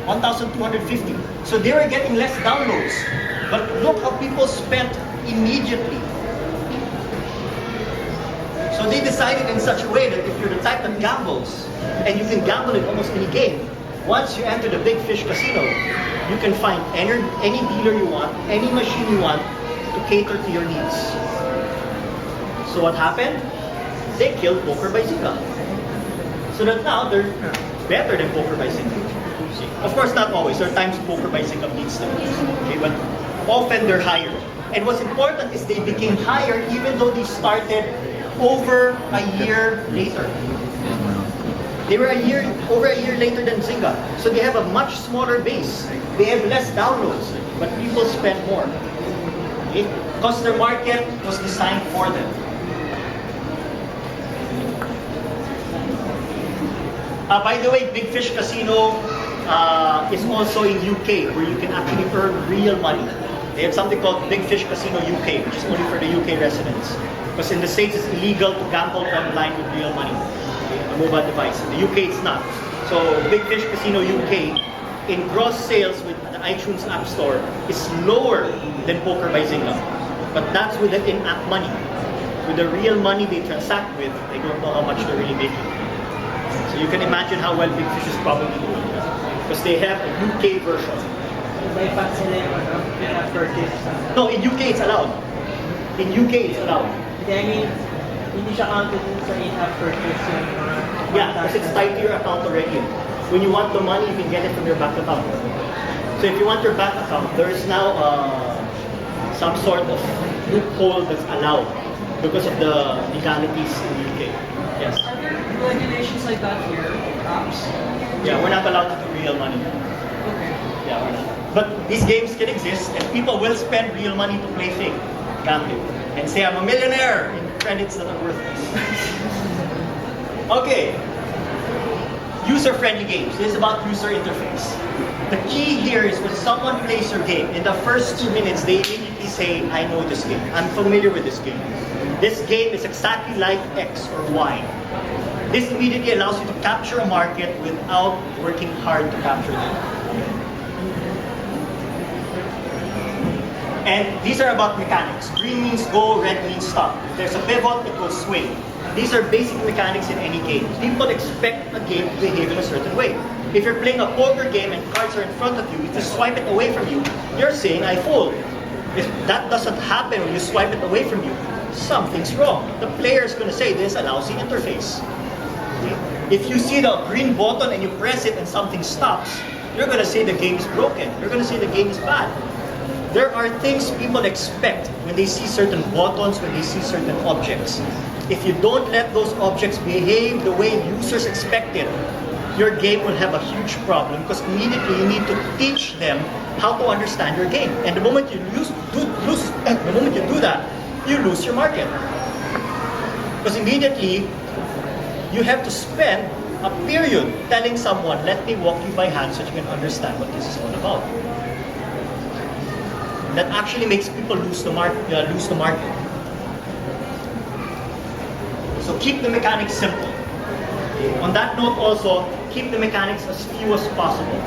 1,250. So they were getting less downloads. But look how people spent immediately. So they decided in such a way that if you're the type that gambles, and you can gamble in almost any game, once you enter the Big Fish Casino, you can find any dealer you want, any machine you want to cater to your needs. So what happened? They killed Poker by Zynga. So that now they're better than Poker by Zynga. Of course, not always. There are times Poker by Zynga beats them. Okay, but often they're higher. And what's important is they became higher even though they started over a year later. They were over a year later than Zynga. So they have a much smaller base. They have less downloads, but people spend more. Okay? Because their market was designed for them. By the way, Big Fish Casino is also in UK, where you can actually earn real money. They have something called Big Fish Casino UK, which is only for the UK residents. Because in the States, it's illegal to gamble online with real money, okay, on a mobile device. In the UK, it's not. So Big Fish Casino UK, in gross sales with the iTunes App Store, is lower than Poker by Zynga. But that's with the in-app money. With the real money they transact with, they don't know how much they're really making. So you can imagine how well Big Fish is probably doing. Because they have a UK version. No, in UK it's allowed. In UK it's allowed. Hindi siya counted sa in-app purchase yung Yeah, because it's tied to your account already. When you want the money, you can get it from your bank account. So if you want your bank account, there is now some sort of loophole that's allowed because of the legalities in the UK. Yes. Are there regulations like that here? Apps? Yeah, we're not allowed to do real money. Okay. Yeah, we're not. But these games can exist, and people will spend real money to play fake gambling and say, I'm a millionaire in credits that are worthless. Okay. user-friendly games. This is about user interface. The key here is when someone plays your game, in the first 2 minutes, they immediately say, I know this game. I'm familiar with this game. This game is exactly like X or Y. This immediately allows you to capture a market without working hard to capture them. And these are about mechanics. Green means go, red means stop. If there's a pivot, it will swing. These are basic mechanics in any game. People expect a game to behave in a certain way. If you're playing a poker game and cards are in front of you, if you swipe it away from you, you're saying, I fold. If that doesn't happen when you swipe it away from you, something's wrong. The player is going to say, this is a lousy interface. Okay? If you see the green button and you press it and something stops, you're going to say the game is broken. You're going to say the game is bad. There are things people expect when they see certain buttons, when they see certain objects. If you don't let those objects behave the way users expect it, your game will have a huge problem because immediately you need to teach them how to understand your game. And the moment you do that, you lose your market. Because immediately you have to spend a period telling someone, let me walk you by hand so you can understand what this is all about. That actually makes people lose the market. So keep the mechanics simple. On that note also, keep the mechanics as few as possible.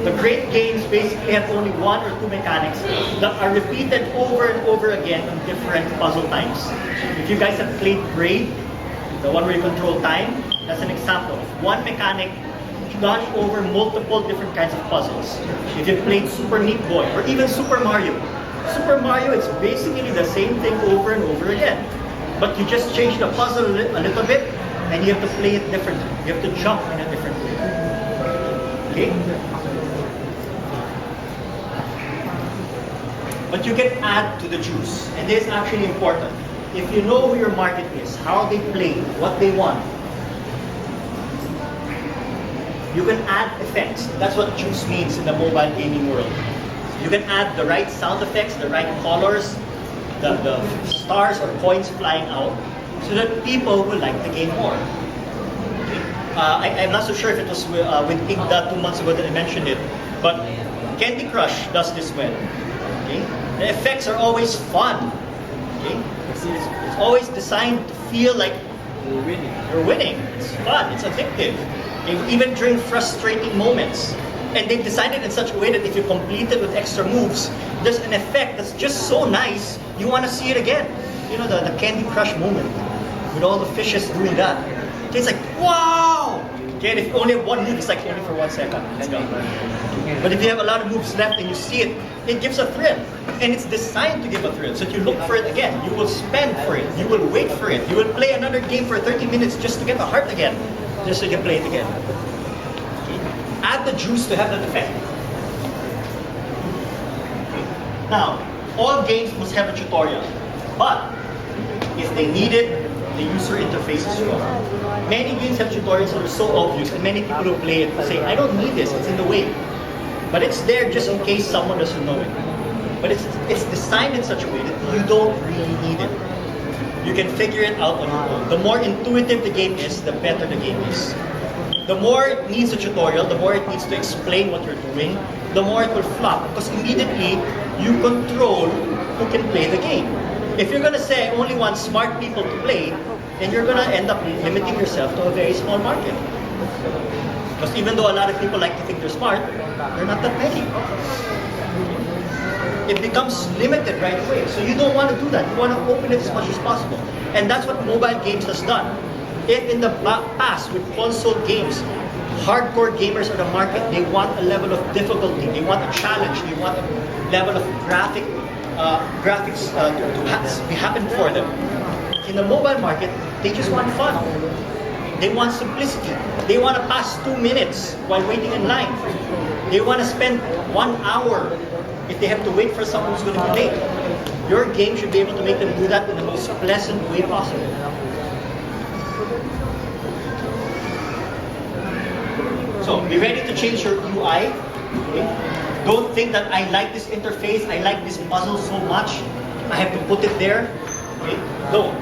The great games basically have only 1 or 2 mechanics that are repeated over and over again in different puzzle types. If you guys have played Braid, the one where you control time, that's an example of one mechanic done over multiple different kinds of puzzles. If you've played Super Meat Boy or even Super Mario, it's basically the same thing over and over again. But you just change the puzzle a little bit and you have to play it differently. You have to jump in a different way. Okay? But you can add to the juice. And this is actually important. If you know who your market is, how they play, what they want, you can add effects. That's what juice means in the mobile gaming world. You can add the right sound effects, the right colors, the stars or coins flying out, so that people will like the game more. I'm not so sure if it was with Igda 2 months ago that I mentioned it, but Candy Crush does this well. Okay? The effects are always fun. Okay? It's always designed to feel like you're winning. It's fun. It's addictive. Okay? Even during frustrating moments. And they've designed it in such a way that if you complete it with extra moves, there's an effect that's just so nice, you want to see it again. You know, the Candy Crush moment, with all the fishes doing that. It's like, wow! Okay, and if you only have one move, it's like only for 1 second. Let's go. But if you have a lot of moves left and you see it, it gives a thrill. And it's designed to give a thrill. So that you look for it again. You will spend for it. You will wait for it. You will play another game for 30 minutes just to get the heart again. Just so you can play it again. Okay. Add the juice to have that effect. Okay. Now, all games must have a tutorial. But, if they need it, the user interface is strong. Many games have tutorials that are so obvious, and many people who play it say, I don't need this, it's in the way. But it's there just in case someone doesn't know it. But it's designed in such a way that you don't really need it. You can figure it out on your own. The more intuitive the game is, the better the game is. The more it needs a tutorial, the more it needs to explain what you're doing, the more it will flop. Because immediately, you control who can play the game. If you're going to say, I only want smart people to play, then you're going to end up limiting yourself to a very small market. Because even though a lot of people like to think they're smart, they're not that many. It becomes limited right away. So you don't want to do that. You want to open it as much as possible. And that's what mobile games has done. If in the past with console games, hardcore gamers are the market, they want a level of difficulty, they want a challenge, they want a level of graphics to be happen for them. In the mobile market, they just want fun. They want simplicity. They want to pass 2 minutes while waiting in line. They want to spend 1 hour if they have to wait for someone who's going to be late. Your game should be able to make them do that in the most pleasant way possible. So, be ready to change your UI. Okay? Don't think that I like this interface, I like this puzzle so much, I have to put it there. Okay? No.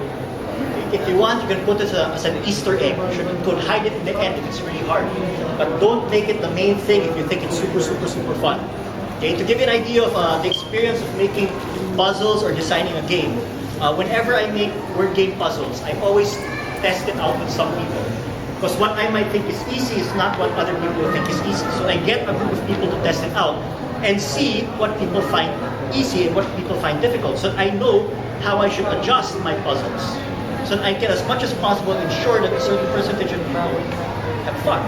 Okay? if you want, you can put it as an Easter egg. You could hide it in the end if it's really hard. But don't make it the main thing if you think it's super, super, super fun. Okay, to give you an idea of the experience of making puzzles or designing a game, whenever I make word game puzzles, I always test it out with some people. Because what I might think is easy is not what other people think is easy. So I get a group of people to test it out and see what people find easy and what people find difficult. So I know how I should adjust my puzzles. So that I can, as much as possible, ensure that a certain percentage of the crowd have fun.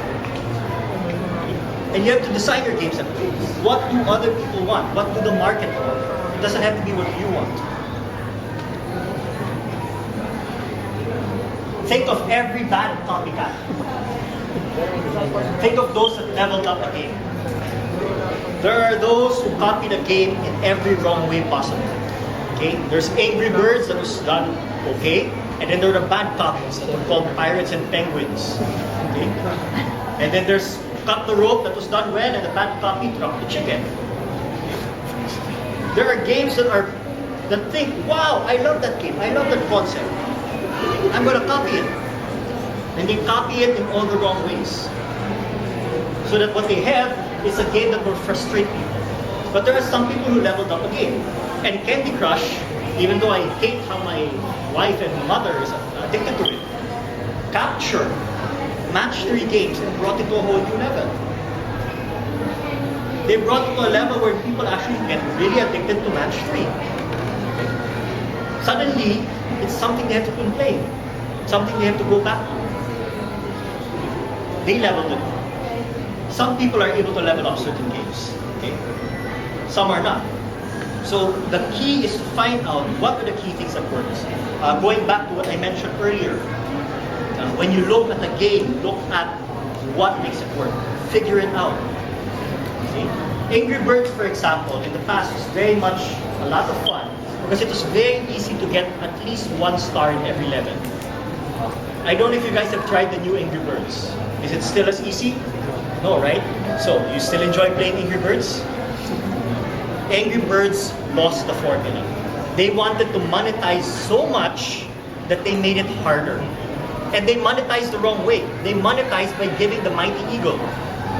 And you have to design your games. What do other people want? What do the market want? It doesn't have to be what you want. Think of every bad copycat. Think of those that leveled up a game. There are those who copy the game in every wrong way possible. Okay? There's Angry Birds that was done okay, and then there are the bad copies that were called Pirates and Penguins. Okay? And then there's Cut the Rope that was done well, and the bad copy dropped the chicken. There are games that think, wow, I love that game, I love that concept. I'm gonna copy it. And they copy it in all the wrong ways. So that what they have is a game that will frustrate people. But there are some people who leveled up a game. And Candy Crush, even though I hate how my wife and mother is addicted to it, captured match 3 games and brought it to a whole new level. They brought it to a level where people actually get really addicted to match 3. Suddenly, it's something they have to play. Something they have to go back to. They leveled it. Some people are able to level up certain games. Okay? Some are not. So the key is to find out what are the key things that work. Going back to what I mentioned earlier, when you look at a game, look at what makes it work. Figure it out. See? Angry Birds, for example, in the past was very much a lot of fun because it was very easy to get at least 1 star in every level. I don't know if you guys have tried the new Angry Birds. Is it still as easy? No, right? So, you still enjoy playing Angry Birds? Angry Birds lost the formula. They wanted to monetize so much that they made it harder. And they monetized the wrong way. They monetized by giving the mighty eagle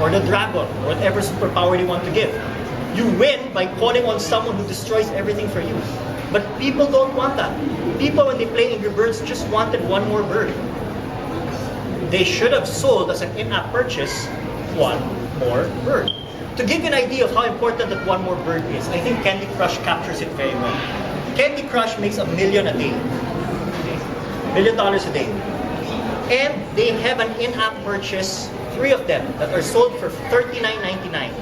or the dragon or whatever superpower they want to give. You win by calling on someone who destroys everything for you. But people don't want that. People, when they play Angry Birds, just wanted one more bird. They should have sold as an in-app purchase one more bird. To give you an idea of how important that one more bird is, I think Candy Crush captures it very well. Candy Crush makes $1 million a day. $1 million a day. And they have an in-app purchase, 3 of them, that are sold for $39.99.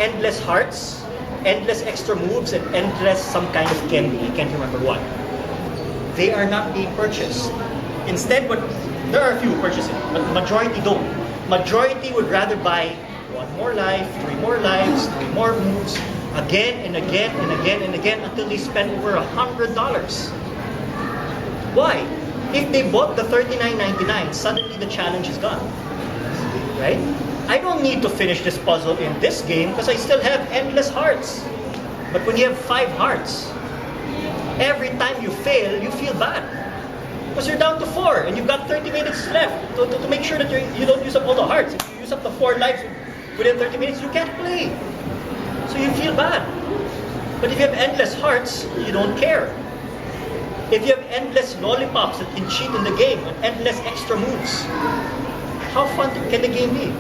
Endless hearts, endless extra moves, and endless some kind of candy. I can't remember what. They are not being purchased. Instead, there are a few who purchase it, but the majority don't. Majority would rather buy 1 more life, 3 more lives, 3 more moves, again and again and again and again until they spend over $100. Why? If they bought the $39.99, suddenly the challenge is gone. Right? I don't need to finish this puzzle in this game because I still have endless hearts. But when you have 5 hearts, every time you fail, you feel bad. Because you're down to 4 and you've got 30 minutes left to make sure that you don't use up all the hearts. If you use up the 4 lives within 30 minutes, you can't play. So you feel bad. But if you have endless hearts, you don't care. If you have endless lollipops that can cheat in the game and endless extra moves, how fun can the game be?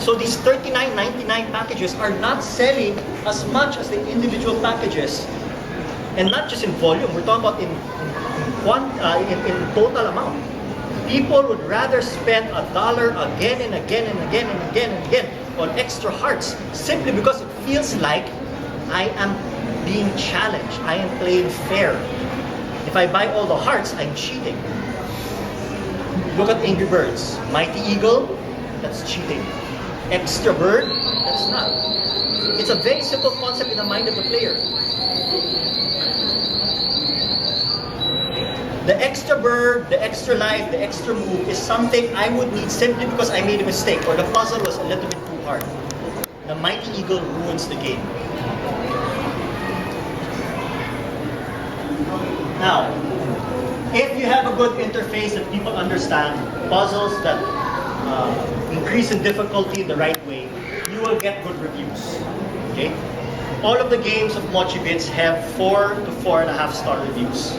So these $39.99 packages are not selling as much as the individual packages. And not just in volume, we're talking about in total amount. People would rather spend $1 again and again and again and again and again on extra hearts simply because it feels like I am being challenged. I am playing fair. If I buy all the hearts, I'm cheating. Look at Angry Birds. Mighty Eagle, that's cheating. Extra Bird, that's not. It's a very simple concept in the mind of the player. The extra bird, the extra life, the extra move is something I would need simply because I made a mistake or the puzzle was a little bit too hard. The Mighty Eagle ruins the game. Now, if you a good interface that people understand, puzzles that increase in difficulty the right way, you will get good reviews. Okay? All of the games of Mochibits have 4 to 4.5 star reviews.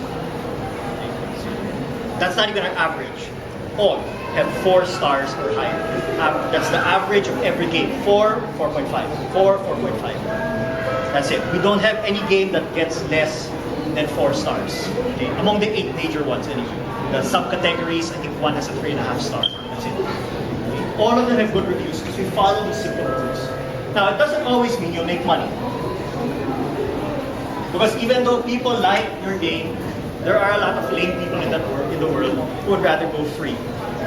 That's not even an average. All have 4 stars or higher. That's the average of every game. 4, 4.5. 4, 4.5. That's it. We don't have any game that gets less than 4 stars. Okay? Among the 8 major ones anyway. The subcategories, I think one has a 3.5 star. That's it. Okay? All of them have good reviews because we follow these simple rules. Now, it doesn't always mean you'll make money. Because even though people like your game, there are a lot of lame people in the world who would rather go free.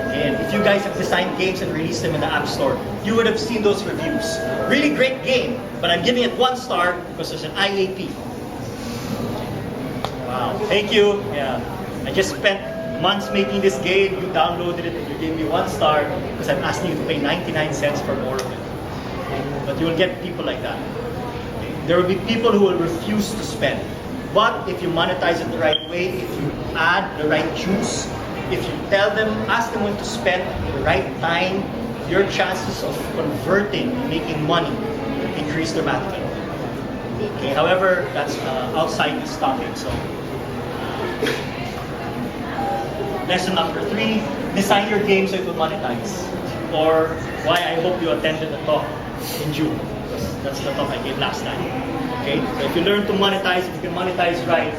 And if you guys have designed games and released them in the App Store, you would have seen those reviews. Really great game, but I'm giving it 1 star because there's an IAP. Wow, thank you. Yeah, I just spent months making this game. You downloaded it and you gave me 1 star because I'm asking you to pay 99 cents for more of it. But you will get people like that. There will be people who will refuse to spend. But if you monetize it the right way, if you add the right juice, if you tell them, ask them when to spend at the right time, your chances of converting and making money increase dramatically. Okay, however, that's outside this topic. So, lesson number 3, design your game so it will monetize. Or why I hope you attended the talk in June. That's the talk I gave last time. Okay? So if you learn to monetize, if you can monetize right,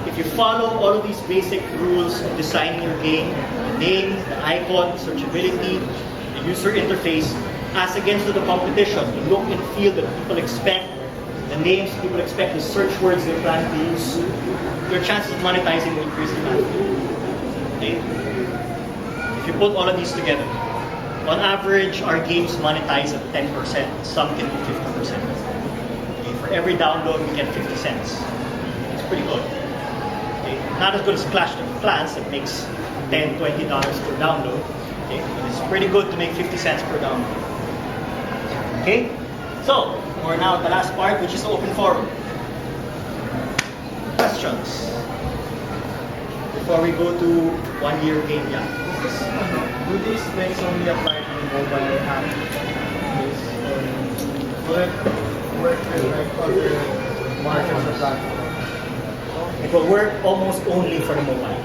if you follow all of these basic rules of designing your game, the name, the icon, searchability, the user interface, as against to the competition, the look and feel that people expect, the names people expect, the search words they plan to use, your chances of monetizing will increase dramatically. Okay? If you put all of these together, on average, our games monetize at 10%. Some can do 50%. Okay, for every download, we get 50 cents. It's pretty good. Okay, not as good as Clash of Clans that makes $10, $20 per download. Okay, but it's pretty good to make 50 cents per download. Okay, so we're now at the last part, which is the open forum. Questions before we go to 1 year game. Yeah. Do these things only apply to the mobile app? Will it work with like other markets or platforms? It will work almost only for the mobile.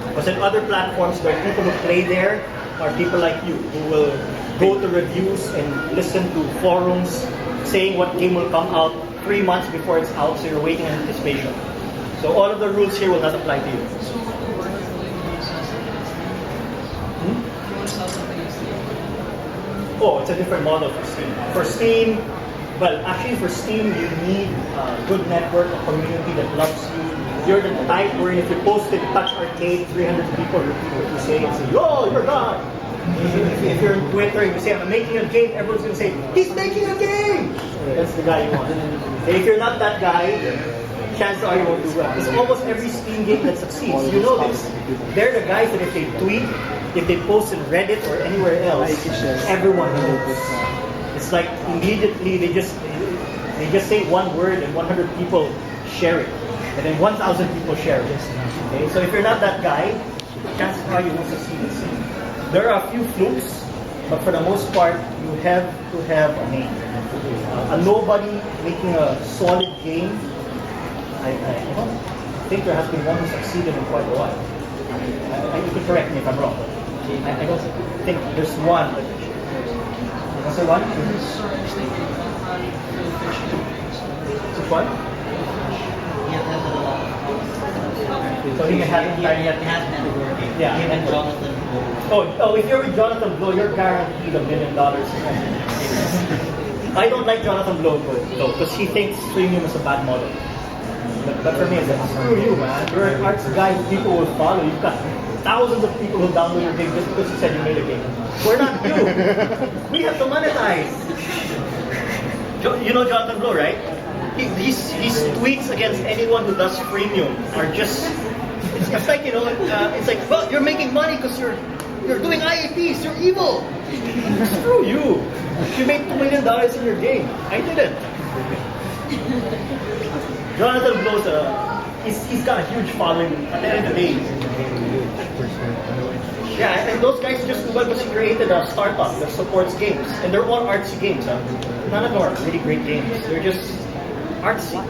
Because in other platforms, there are people who play there, are people like you who will go to reviews and listen to forums saying what game will come out 3 months before it's out, so you're waiting in anticipation. So all of the rules here will not apply to you. Oh, it's a different model for Steam. For Steam, well, actually for Steam, you need a good network, a community that loves you. You're the type where if you post it, Touch Arcade, 300 people repeat what you say and say, "Oh, you're God." If you're on Twitter and you say, "I'm making a game," everyone's going to say, "He's making a game!" That's the guy you want. And if you're not that guy, chances are you won't do well. Because almost every Steam game that succeeds, you know this. They're the guys that if they tweet, if they post in Reddit or anywhere else, everyone knows. It's like immediately they just say one word and 100 people share it, and then 1,000 people share it. Okay, so if you're not that guy, chances are you won't succeed. There are a few flukes, but for the most part, you have to have a name. A nobody making a solid game. I don't think there has been one who succeeded in quite a while. You can correct me if I'm wrong. I don't think there's one. Was there one? Which one? So he hasn't done yet. Yeah. And Jonathan. Oh, if you're with Jonathan Blow, you're guaranteed $1 million. I don't like Jonathan Blow though, because he thinks freemium is a bad model. But for me, it's like, screw you, man. You're an arts guy, people will follow. You've got thousands of people who download your game just because you said you made a game. We're not you. We have to monetize. You know Jonathan Blow, right? His tweets against anyone who does freemium are just... It's like, it's like, well, you're making money because you're doing IAPs. You're evil. Screw you. You made $2 million in your game. I didn't. Jonathan Blow's he's got a huge following at the end of the day. Yeah, and those guys just because he created a startup that supports games, and they're all artsy games. Huh? None of them are really great games. They're just artsy.